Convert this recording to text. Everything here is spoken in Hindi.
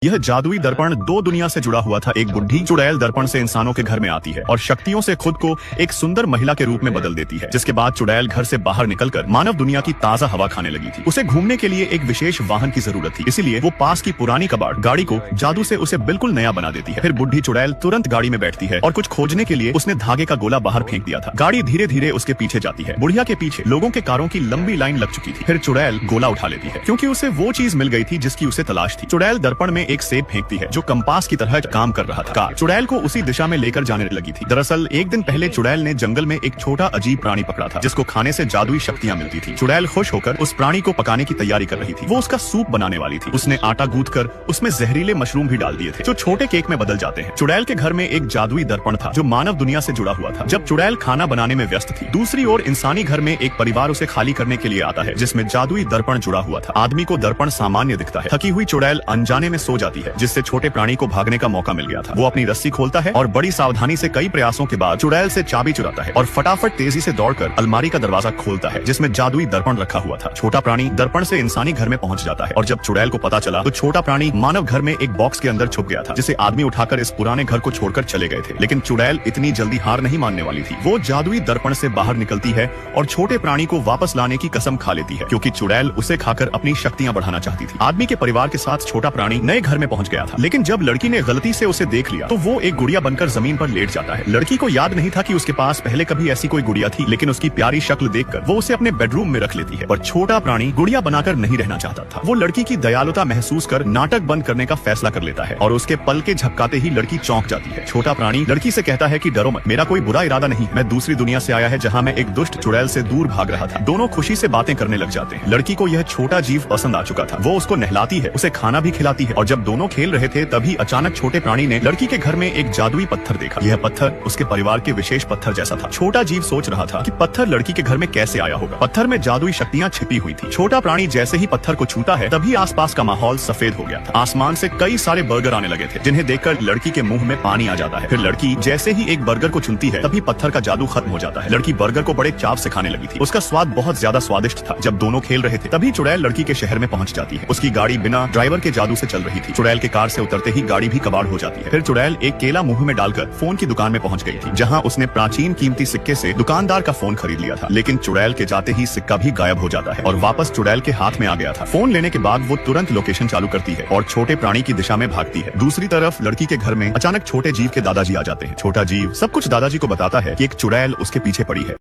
यह जादुई दर्पण दो दुनिया से जुड़ा हुआ था। एक बुढ़ी चुड़ैल दर्पण से इंसानों के घर में आती है और शक्तियों से खुद को एक सुंदर महिला के रूप में बदल देती है, जिसके बाद चुड़ैल घर से बाहर निकलकर मानव दुनिया की ताजा हवा खाने लगी थी। उसे घूमने के लिए एक विशेष वाहन की जरूरत थी, इसीलिए वो पास की पुरानी कबाड़ गाड़ी को जादू से उसे बिल्कुल नया बना देती है। फिर बुढ़ी चुड़ैल तुरंत गाड़ी में बैठती है और कुछ खोजने के लिए उसने धागे का गोला बाहर फेंक दिया था। गाड़ी धीरे धीरे उसके पीछे जाती है। बुढ़िया के पीछे लोगों के कारों की लंबी लाइन लग चुकी थी। फिर चुड़ैल गोला उठा लेती है क्योंकि उसे वो चीज मिल गई थी जिसकी उसे तलाश थी। चुड़ैल दर्पण में एक सेब फेंकती है जो कंपास की तरह काम कर रहा था। कार चुड़ैल को उसी दिशा में लेकर जाने लगी थी। दरअसल एक दिन पहले चुड़ैल ने जंगल में एक छोटा अजीब प्राणी पकड़ा था जिसको खाने से जादुई शक्तियां मिलती थी। चुड़ैल खुश होकर उस प्राणी को पकाने की तैयारी कर रही थी। वो उसका सूप बनाने वाली थी। उसने आटा गूंथकर उसमें जहरीले मशरूम भी डाल दिए थे जो छोटे केक में बदल जाते हैं। चुड़ैल के घर में एक जादुई दर्पण था जो मानव दुनिया से जुड़ा हुआ था। जब चुड़ैल खाना बनाने में व्यस्त थी, दूसरी ओर इंसानी घर में एक परिवार उसे खाली करने के लिए आता है जिसमें जादुई दर्पण जुड़ा हुआ था। आदमी को दर्पण सामान्य दिखता है। थकी हुई चुड़ैल अनजाने में सो जाती है जिससे छोटे प्राणी को भागने का मौका मिल गया था। वो अपनी रस्सी खोलता है और बड़ी सावधानी से कई प्रयासों के बाद चुड़ैल से चाबी चुराता है और फटाफट तेजी से दौड़कर अलमारी का दरवाजा खोलता है जिसमें जादुई दर्पण रखा हुआ था। छोटा प्राणी दर्पण से इंसानी घर में पहुंच जाता है और जब चुड़ैल को पता चला तो छोटा प्राणी मानव घर में एक बॉक्स के अंदर छुप गया था जिसे आदमी उठाकर इस पुराने घर को छोड़कर चले गए थे। लेकिन चुड़ैल इतनी जल्दी हार नहीं मानने वाली थी। वो जादुई दर्पण से बाहर निकलती है और छोटे प्राणी को वापस लाने की कसम खा लेती है क्योंकि चुड़ैल उसे खाकर अपनी शक्तियां बढ़ाना चाहती थी। आदमी के परिवार के साथ छोटा प्राणी नए घर में पहुंच गया था, लेकिन जब लड़की ने गलती से उसे देख लिया तो वो एक गुड़िया बनकर जमीन पर लेट जाता है। लड़की को याद नहीं था कि उसके पास पहले कभी ऐसी कोई गुड़िया थी, लेकिन उसकी प्यारी शक्ल देखकर वो उसे अपने बेडरूम में रख लेती है। पर छोटा प्राणी गुड़िया बनाकर नहीं रहना चाहता था। वो लड़की की दयालुता महसूस कर नाटक बंद करने का फैसला कर लेता है और उसके पल के झपकाते ही लड़की चौंक जाती है। छोटा प्राणी लड़की से कहता है कि डरो मत, मेरा कोई बुरा इरादा नहीं, मैं दूसरी दुनिया से आया है जहाँ मैं एक दुष्ट चुड़ैल से दूर भाग रहा था। दोनों खुशी से बातें करने लग जाते हैं। लड़की को यह छोटा जीव पसंद आ चुका था। वो उसको नहलाती है, उसे खाना भी खिलाती है और जब दोनों खेल रहे थे तभी अचानक छोटे प्राणी ने लड़की के घर में एक जादुई पत्थर देखा। यह पत्थर उसके परिवार के विशेष पत्थर जैसा था। छोटा जीव सोच रहा था कि पत्थर लड़की के घर में कैसे आया होगा। पत्थर में जादुई शक्तियां छिपी हुई थी। छोटा प्राणी जैसे ही पत्थर को छूता है तभी आसपास का माहौल सफेद हो गया था। आसमान से कई सारे बर्गर आने लगे थे जिन्हें देखकर लड़की के मुंह में पानी आ जाता है। फिर लड़की जैसे ही एक बर्गर को चुनती है तभी पत्थर का जादू खत्म हो जाता है। लड़की बर्गर को बड़े चाव से खाने लगी थी। उसका स्वाद बहुत ज्यादा स्वादिष्ट था। जब दोनों खेल रहे थे तभी चुड़ैल लड़की के शहर में पहुंच जाती है। उसकी गाड़ी बिना ड्राइवर के जादू से चल रही थी। चुड़ैल के कार से उतरते ही गाड़ी भी कबाड़ हो जाती है। फिर चुड़ैल एक केला मुंह में डालकर फोन की दुकान में पहुंच गई थी जहां उसने प्राचीन कीमती सिक्के से दुकानदार का फोन खरीद लिया था। लेकिन चुड़ैल के जाते ही सिक्का भी गायब हो जाता है और वापस चुड़ैल के हाथ में आ गया था। फोन लेने के बाद वो तुरंत लोकेशन चालू करती है और छोटे प्राणी की दिशा में भागती है। दूसरी तरफ लड़की के घर में अचानक छोटे जीव के दादाजी आ जाते हैं। छोटा जीव सब कुछ दादाजी को बताता है कि एक चुड़ैल उसके पीछे पड़ी है।